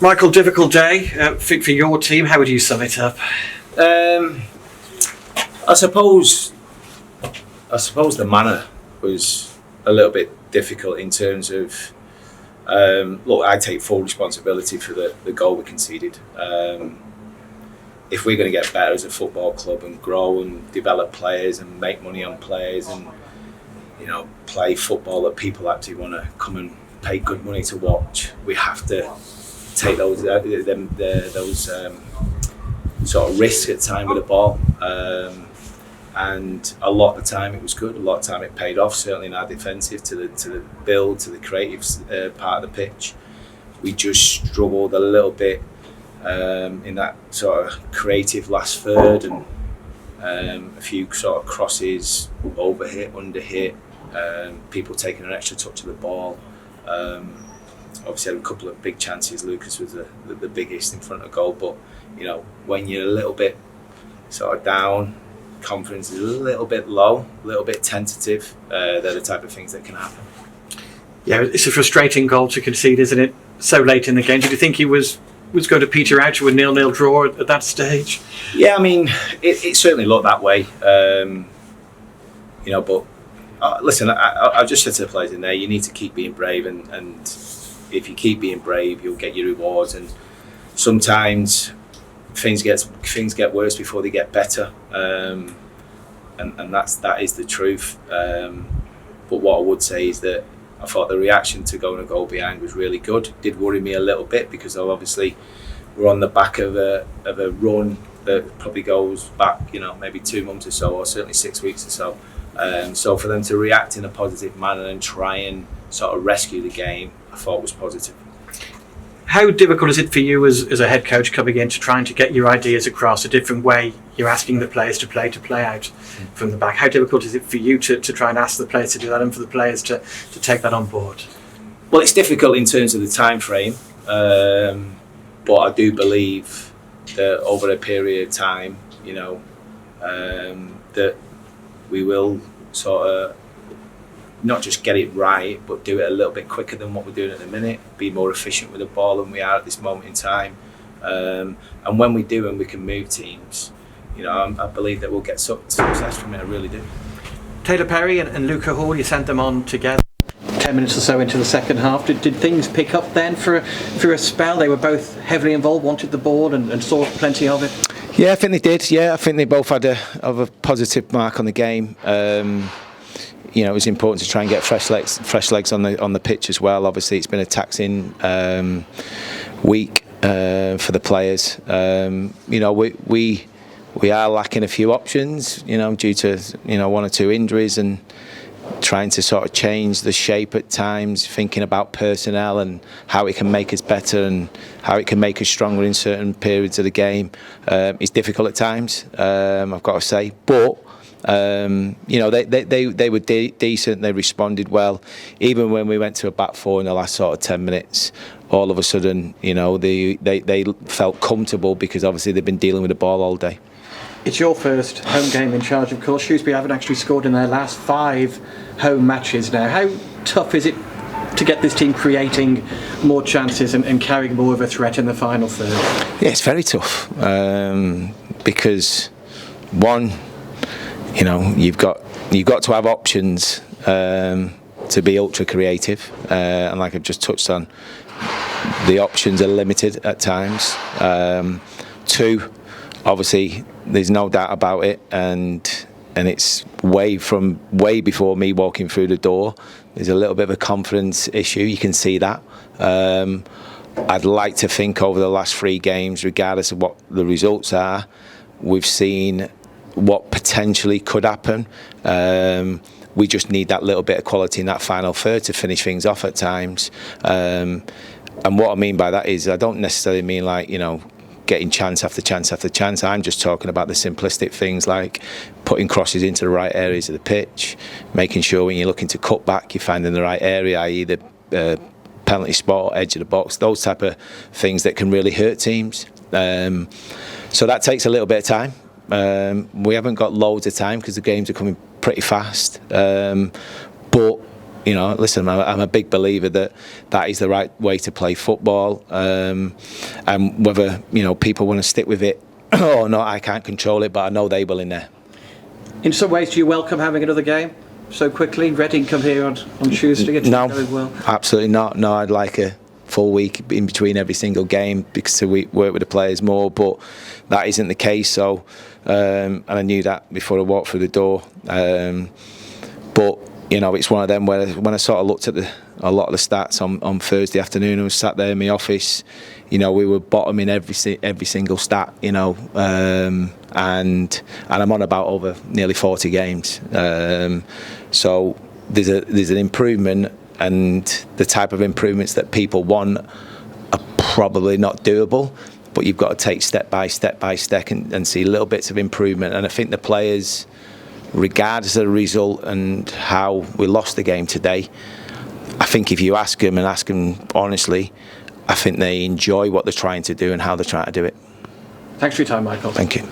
Michael, difficult day for your team. How would you sum it up? I suppose the manner was a little bit difficult in terms of look, I take full responsibility for the goal we conceded. If we're going to get better as a football club and grow and develop players and make money on players and play football that people actually want to come and pay good money to watch, we have to take those sort of risks at time with the ball. And a lot of the time it was good. A lot of the time it paid off. Certainly in our defensive, to the build, to the creative part of the pitch, we just struggled a little bit in that sort of creative last third, and a few sort of crosses, over hit, under hit, people taking an extra touch of the ball. Obviously had a couple of big chances. Lucas was the biggest in front of goal, but when you're a little bit sort of down, confidence is a little bit low, a little bit tentative, they're the type of things that can happen. Yeah, it's a frustrating goal to concede, isn't it? So late in the game. Did you think he was going to peter out to a 0-0 draw at that stage? Yeah, I mean, it certainly looked that way. But listen, I just said to the players in there, you need to keep being brave, and if you keep being brave, you'll get your rewards. And sometimes things get worse before they get better, and that is the truth. But what I would say is that I thought the reaction to going a goal behind was really good. It did worry me a little bit because obviously we're on the back of a run that probably goes back, maybe 2 months or so, or certainly 6 weeks or so. So for them to react in a positive manner and try and sort of rescue the game, I thought was positive. How difficult is it for you as a head coach coming in to trying to get your ideas across a different way? You're asking the players to play out from the back. How difficult is it for you to try and ask the players to do that and for the players to take that on board? Well, it's difficult in terms of the time frame, but I do believe that over a period of time, that we will sort of not just get it right, but do it a little bit quicker than what we're doing at the minute, be more efficient with the ball than we are at this moment in time. And when we do and we can move teams, I believe that we'll get success from it, I really do. Taylor Perry and Luca Hall, you sent them on together 10 minutes or so into the second half. Did things pick up then for a spell? They were both heavily involved, wanted the ball and saw plenty of it. Yeah, I think they did. Yeah, I think they both had a positive mark on the game. It was important to try and get fresh legs on the pitch as well. Obviously, it's been a taxing week for the players. We are lacking a few options, due to 1 or 2 injuries, and trying to sort of change the shape at times, thinking about personnel and how it can make us better and how it can make us stronger in certain periods of the game. It's difficult at times, I've got to say, but they were decent. They responded well. Even when we went to a back four in the last sort of 10 minutes, all of a sudden, they felt comfortable because obviously they've been dealing with the ball all day. It's your first home game in charge, of course. Shrewsbury haven't actually scored in their last 5 home matches now. How tough is it to get this team creating more chances and carrying more of a threat in the final third? Yeah, it's very tough because one, you've got to have options to be ultra creative, and like I've just touched on, the options are limited at times. 2, obviously, there's no doubt about it, and it's way before me walking through the door. There's a little bit of a confidence issue. You can see that. I'd like to think over the last 3 games, regardless of what the results are, we've seen what potentially could happen. We just need that little bit of quality in that final third to finish things off at times. And what I mean by that is I don't necessarily mean like, getting chance after chance after chance. I'm just talking about the simplistic things like putting crosses into the right areas of the pitch, making sure when you're looking to cut back, you're finding the right area, i.e. the penalty spot or edge of the box, those type of things that can really hurt teams. So that takes a little bit of time. We haven't got loads of time because the games are coming pretty fast. But you know, listen, I'm a big believer that is the right way to play football, and whether, you know, people want to stick with it or not, I can't control it, but I know they will in there. In some ways, do you welcome having another game so quickly? Reading come here on Tuesday. It's No, going well. absolutely not. No, I'd like a full week in between every single game because we work with the players more, but that isn't the case. So, and I knew that before I walked through the door. But you know, it's one of them where when I sort of looked at a lot of the stats on Thursday afternoon, I was sat there in my office. You know, we were bottom in every single stat. You know, and I'm on about over nearly 40 games. So there's an improvement, and the type of improvements that people want are probably not doable. But you've got to take step by step and see little bits of improvement. And I think the players, regardless of the result and how we lost the game today, I think if you ask them honestly, I think they enjoy what they're trying to do and how they're trying to do it. Thanks for your time, Michael. Thank you.